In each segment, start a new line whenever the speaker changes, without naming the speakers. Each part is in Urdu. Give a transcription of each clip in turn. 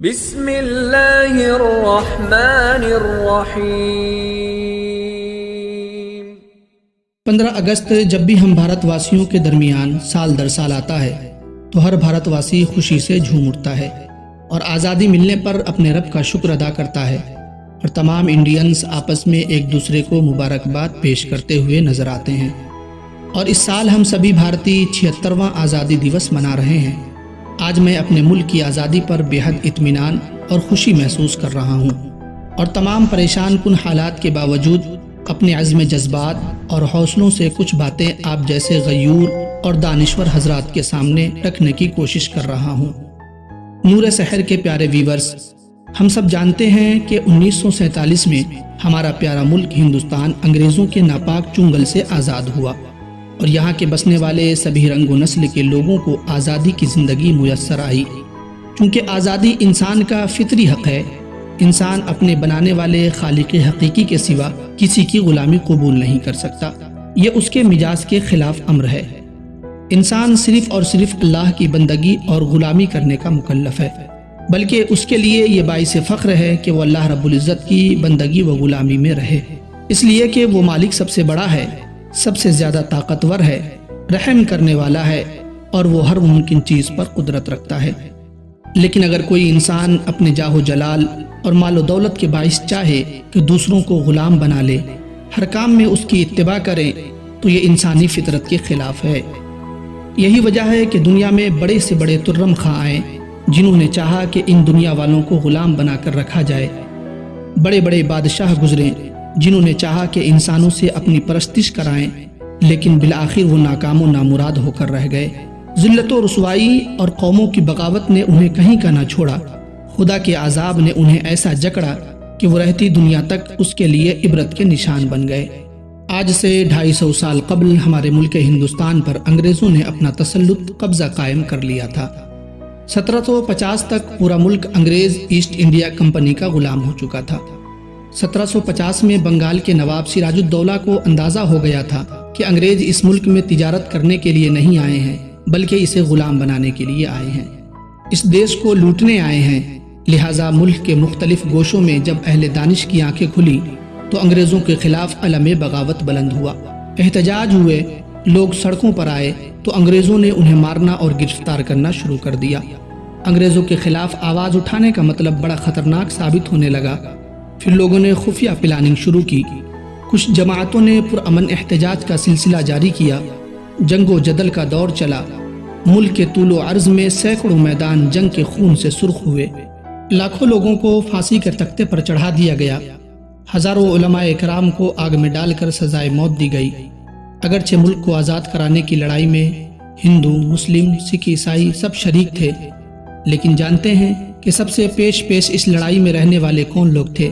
بسم اللہ الرحمن الرحیم۔
15 اگست جب بھی ہم بھارت واسیوں کے درمیان سال در سال آتا ہے تو ہر بھارت واسی خوشی سے جھوم اٹھتا ہے اور آزادی ملنے پر اپنے رب کا شکر ادا کرتا ہے، اور تمام انڈینز آپس میں ایک دوسرے کو مبارکباد پیش کرتے ہوئے نظر آتے ہیں۔ اور اس سال ہم سبھی بھارتی 76واں آزادی دیوس منا رہے ہیں۔ آج میں اپنے ملک کی آزادی پر بے حد اطمینان اور خوشی محسوس کر رہا ہوں، اور تمام پریشان کن حالات کے باوجود اپنے عزم جذبات اور حوصلوں سے کچھ باتیں آپ جیسے غیور اور دانشور حضرات کے سامنے رکھنے کی کوشش کر رہا ہوں۔ نور سحر کے پیارے ویورز، ہم سب جانتے ہیں کہ 1947 میں ہمارا پیارا ملک ہندوستان انگریزوں کے ناپاک چنگل سے آزاد ہوا، اور یہاں کے بسنے والے سبھی رنگ و نسل کے لوگوں کو آزادی کی زندگی میسر آئی۔ چونکہ آزادی انسان کا فطری حق ہے، انسان اپنے بنانے والے خالق حقیقی کے سوا کسی کی غلامی قبول نہیں کر سکتا، یہ اس کے مزاج کے خلاف امر ہے۔ انسان صرف اور صرف اللہ کی بندگی اور غلامی کرنے کا مکلف ہے، بلکہ اس کے لیے یہ باعث فخر ہے کہ وہ اللہ رب العزت کی بندگی و غلامی میں رہے، اس لیے کہ وہ مالک سب سے بڑا ہے، سب سے زیادہ طاقتور ہے، رحم کرنے والا ہے، اور وہ ہر ممکن چیز پر قدرت رکھتا ہے۔ لیکن اگر کوئی انسان اپنے جاہ و جلال اور مال و دولت کے باعث چاہے کہ دوسروں کو غلام بنا لے، ہر کام میں اس کی اتباع کرے، تو یہ انسانی فطرت کے خلاف ہے۔ یہی وجہ ہے کہ دنیا میں بڑے سے بڑے ترم خاں آئے جنہوں نے چاہا کہ ان دنیا والوں کو غلام بنا کر رکھا جائے۔ بڑے بڑے بادشاہ گزرے جنہوں نے چاہا کہ انسانوں سے اپنی پرستش کرائیں، لیکن بالآخر وہ ناکام و نامراد ہو کر رہ گئے۔ ذلت و رسوائی اور قوموں کی بغاوت نے انہیں کہیں کا نہ چھوڑا۔ خدا کے عذاب نے انہیں ایسا جکڑا کہ وہ رہتی دنیا تک اس کے لیے عبرت کے نشان بن گئے۔ آج سے 250 سال قبل ہمارے ملک ہندوستان پر انگریزوں نے اپنا تسلط قبضہ قائم کر لیا تھا۔ 1750 تک پورا ملک انگریز ایسٹ انڈیا کمپنی کا غلام ہو چکا تھا۔ 1750 میں بنگال کے نواب سراج الدولہ کو اندازہ ہو گیا تھا کہ انگریز اس ملک میں تجارت کرنے کے لیے نہیں آئے ہیں، بلکہ اسے غلام بنانے کے لیے آئے ہیں، اس دیش کو لوٹنے آئے ہیں۔ لہٰذا ملک کے مختلف گوشوں میں جب اہل دانش کی آنکھیں کھلی تو انگریزوں کے خلاف علم بغاوت بلند ہوا، احتجاج ہوئے، لوگ سڑکوں پر آئے تو انگریزوں نے انہیں مارنا اور گرفتار کرنا شروع کر دیا۔ انگریزوں کے خلاف آواز اٹھانے کا مطلب بڑا خطرناک ثابت ہونے لگا۔ پھر لوگوں نے خفیہ پلاننگ شروع کی، کچھ جماعتوں نے پرامن احتجاج کا سلسلہ جاری کیا، جنگ و جدل کا دور چلا، ملک کے طول و عرض میں سینکڑوں میدان جنگ کے خون سے سرخ ہوئے، لاکھوں لوگوں کو پھانسی کے تختے پر چڑھا دیا گیا، ہزاروں علماء کرام کو آگ میں ڈال کر سزائے موت دی گئی۔ اگرچہ ملک کو آزاد کرانے کی لڑائی میں ہندو، مسلم، سکھ، عیسائی سب شریک تھے، لیکن جانتے ہیں کہ سب سے پیش اس لڑائی میں رہنے والے کون لوگ تھے؟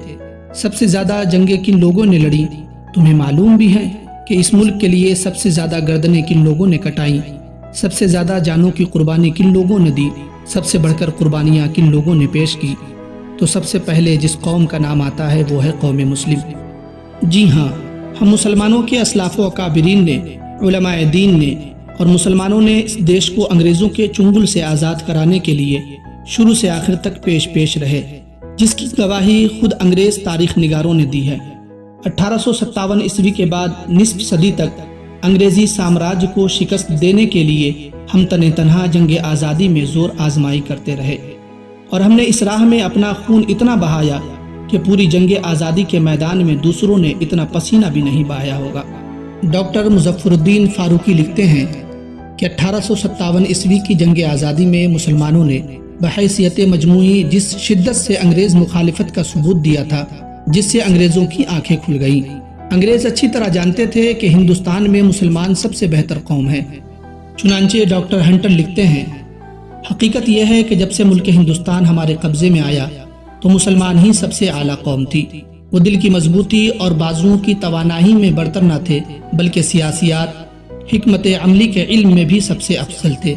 سب سے زیادہ جنگیں کن لوگوں نے لڑی؟ تمہیں معلوم بھی ہے کہ اس ملک کے لیے سب سے زیادہ گردنیں کن لوگوں نے کٹائیں؟ سب سے زیادہ جانوں کی قربانی کن لوگوں نے دی؟ سب سے بڑھ کر قربانیاں کن لوگوں نے پیش کی؟ تو سب سے پہلے جس قوم کا نام آتا ہے وہ ہے قوم مسلم۔ جی ہاں، ہم مسلمانوں کے اسلاف و اکابرین نے، علماء دین نے اور مسلمانوں نے اس دیش کو انگریزوں کے چنگل سے آزاد کرانے کے لیے شروع سے آخر تک پیش رہے، جس کی گواہی خود انگریز تاریخ نگاروں نے دی ہے۔ 1857 عیسوی کے بعد نصف صدی تک انگریزی سامراج کو شکست دینے کے لیے ہم تنہا جنگ آزادی میں زور آزمائی کرتے رہے، اور ہم نے اس راہ میں اپنا خون اتنا بہایا کہ پوری جنگ آزادی کے میدان میں دوسروں نے اتنا پسینہ بھی نہیں بہایا ہوگا۔ ڈاکٹر مظفر الدین فاروقی لکھتے ہیں کہ 1857 عیسوی کی جنگ آزادی میں مسلمانوں نے بحیثیت مجموعی جس شدت سے انگریز مخالفت کا ثبوت دیا تھا، جس سے انگریزوں کی آنکھیں کھل گئیں۔ انگریز اچھی طرح جانتے تھے کہ ہندوستان میں مسلمان سب سے بہتر قوم ہے۔ چنانچہ ڈاکٹر ہنٹر لکھتے ہیں، حقیقت یہ ہے کہ جب سے ملک ہندوستان ہمارے قبضے میں آیا تو مسلمان ہی سب سے اعلیٰ قوم تھی۔ وہ دل کی مضبوطی اور بازوؤں کی توانائی میں برتر نہ تھے، بلکہ سیاسیات، حکمت عملی کے علم میں بھی سب سے افضل تھے۔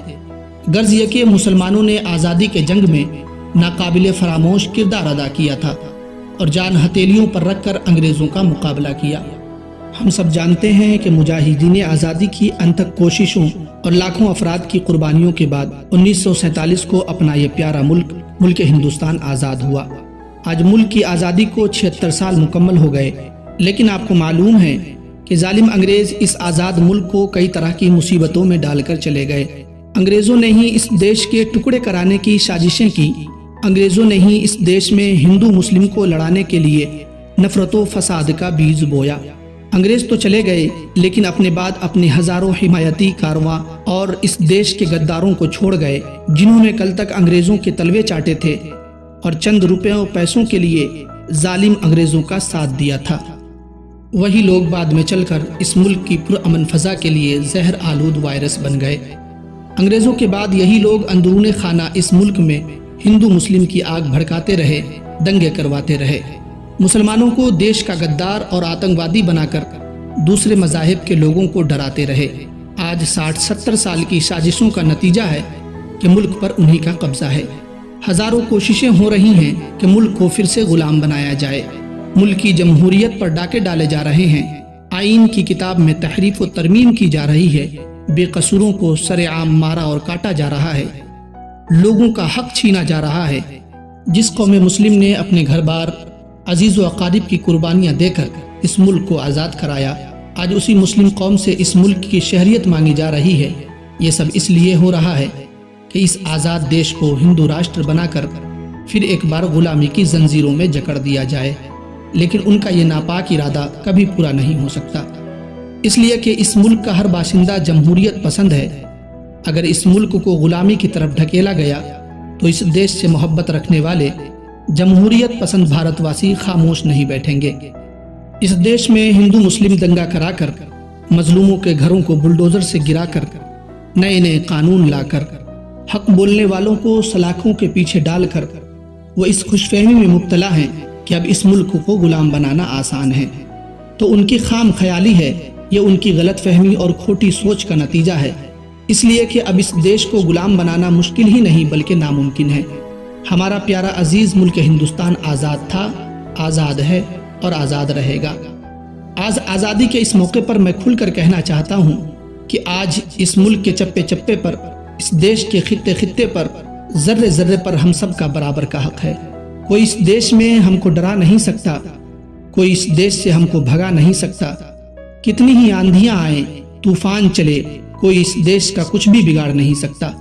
غرض یہ کہ مسلمانوں نے آزادی کے جنگ میں ناقابل فراموش کردار ادا کیا تھا اور جان ہتھیلیوں پر رکھ کر انگریزوں کا مقابلہ کیا۔ ہم سب جانتے ہیں کہ مجاہدین آزادی کی انتھک کوششوں اور لاکھوں افراد کی قربانیوں کے بعد 1947 کو اپنا یہ پیارا ملک ملک ہندوستان آزاد ہوا۔ آج ملک کی آزادی کو 76 سال مکمل ہو گئے، لیکن آپ کو معلوم ہے کہ ظالم انگریز اس آزاد ملک کو کئی طرح کی مصیبتوں میں ڈال کر چلے گئے۔ انگریزوں نے ہی اس دیش کے ٹکڑے کرانے کی سازشیں کی، انگریزوں نے ہی اس دیش میں ہندو مسلم کو لڑانے کے لیے نفرت و فساد کا بیج بویا۔ انگریز تو چلے گئے، لیکن اپنے بعد اپنے ہزاروں حمایتی کارواں اور اس دیش کے غداروں کو چھوڑ گئے، جنہوں نے کل تک انگریزوں کے تلوے چاٹے تھے اور چند روپے اور پیسوں کے لیے ظالم انگریزوں کا ساتھ دیا تھا۔ وہی لوگ بعد میں چل کر اس ملک کی پرامن فضا کے لیے زہر آلود وائرس بن گئے۔ انگریزوں کے بعد یہی لوگ اندرون خانہ اس ملک میں ہندو مسلم کی آگ بھڑکاتے رہے، دنگے کرواتے رہے، مسلمانوں کو دیش کا غدار اور آتنکوادی بنا کر دوسرے مذاہب کے لوگوں کو ڈراتے رہے۔ آج 60-70 سال کی سازشوں کا نتیجہ ہے کہ ملک پر انہی کا قبضہ ہے۔ ہزاروں کوششیں ہو رہی ہیں کہ ملک کو پھر سے غلام بنایا جائے، ملک کی جمہوریت پر ڈاکے ڈالے جا رہے ہیں، آئین کی کتاب میں تحریف و ترمیم کی جا رہی ہے، بے قصوروں کو سر عام مارا اور کاٹا جا رہا ہے، لوگوں کا حق چھینا جا رہا ہے۔ جس قوم مسلم نے اپنے گھر بار، عزیز و اقارب کی قربانیاں دے کر اس ملک کو آزاد کرایا، آج اسی مسلم قوم سے اس ملک کی شہریت مانگی جا رہی ہے۔ یہ سب اس لیے ہو رہا ہے کہ اس آزاد دیش کو ہندو راشٹر بنا کر پھر ایک بار غلامی کی زنجیروں میں جکڑ دیا جائے، لیکن ان کا یہ ناپاک ارادہ کبھی پورا نہیں ہو سکتا، اس لیے کہ اس ملک کا ہر باشندہ جمہوریت پسند ہے۔ اگر اس ملک کو غلامی کی طرف ڈھکیلا گیا تو اس دیش سے محبت رکھنے والے جمہوریت پسند بھارت واسی خاموش نہیں بیٹھیں گے۔ اس دیش میں ہندو مسلم دنگا کرا کر، مظلوموں کے گھروں کو بلڈوزر سے گرا کر، نئے نئے قانون لا کر، حق بولنے والوں کو سلاخوں کے پیچھے ڈال کر وہ اس خوش فہمی میں مبتلا ہیں کہ اب اس ملک کو غلام بنانا آسان ہے۔ تو ان کی خام خیالی ہے، یہ ان کی غلط فہمی اور کھوٹی سوچ کا نتیجہ ہے، اس لیے کہ اب اس دیش کو غلام بنانا مشکل ہی نہیں بلکہ ناممکن ہے۔ ہمارا پیارا عزیز ملک ہندوستان آزاد تھا، آزاد ہے اور آزاد رہے گا۔ آج آزادی کے اس موقع پر میں کھل کر کہنا چاہتا ہوں کہ آج اس ملک کے چپے چپے پر، اس دیش کے خطے خطے پر، ذرے ذرے پر ہم سب کا برابر کا حق ہے۔ کوئی اس دیش میں ہم کو ڈرا نہیں سکتا، کوئی اس دیش سے ہم کو بھگا نہیں سکتا۔ کتنی ہی آندھیاں آئیں، طوفان چلے، کوئی اس دیش کا کچھ بھی بگاڑ نہیں سکتا۔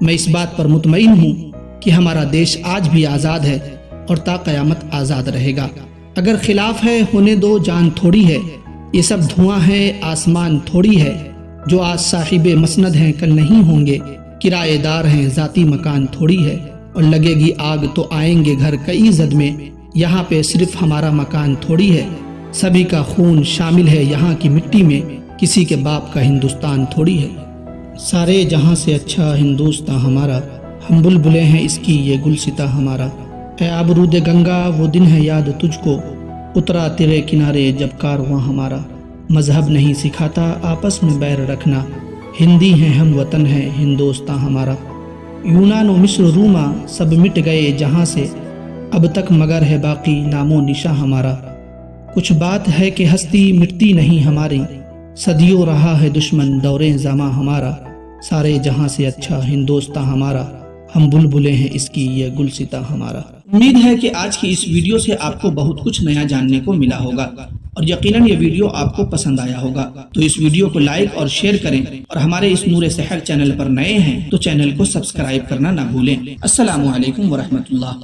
میں اس بات پر مطمئن ہوں کہ ہمارا دیش آج بھی آزاد ہے اور تا قیامت آزاد رہے گا۔ اگر خلاف ہے ہونے دو، جان تھوڑی ہے، یہ سب دھواں ہے، آسمان تھوڑی ہے، جو آج صاحب مسند ہیں کل نہیں ہوں گے، کرایہ دار ہیں ذاتی مکان تھوڑی ہے، اور لگے گی آگ تو آئیں گے گھر کئی زد میں، یہاں پہ صرف ہمارا مکان تھوڑی ہے، سبھی کا خون شامل ہے یہاں کی مٹی میں، کسی کے باپ کا ہندوستان تھوڑی ہے۔ سارے جہاں سے اچھا ہندوستان ہمارا، ہم بلبلے ہیں اس کی یہ گلستاں ہمارا۔ اے آبرود گنگا وہ دن ہے یاد تجھ کو، اترا تیرے کنارے جب کارواں ہمارا۔ مذہب نہیں سکھاتا آپس میں بیر رکھنا، ہندی ہیں ہم وطن ہے ہندوستان ہمارا۔ یونان و مصر روما سب مٹ گئے جہاں سے، اب تک مگر ہے باقی نام و نشاں ہمارا۔ کچھ بات ہے کہ ہستی مٹتی نہیں ہماری، صدیوں رہا ہے دشمن دورے زماں ہمارا۔ سارے جہاں سے اچھا ہندوستان ہمارا، ہم بلبلے ہیں اس کی یہ گلستاں ہمارا۔ امید ہے کہ آج کی اس ویڈیو سے آپ کو بہت کچھ نیا جاننے کو ملا ہوگا، اور یقیناً یہ ویڈیو آپ کو پسند آیا ہوگا۔ تو اس ویڈیو کو لائک اور شیئر کریں، اور ہمارے اس نور سحر چینل پر نئے ہیں تو چینل کو سبسکرائب کرنا نہ بھولیں۔ السلام علیکم ورحمۃ اللہ۔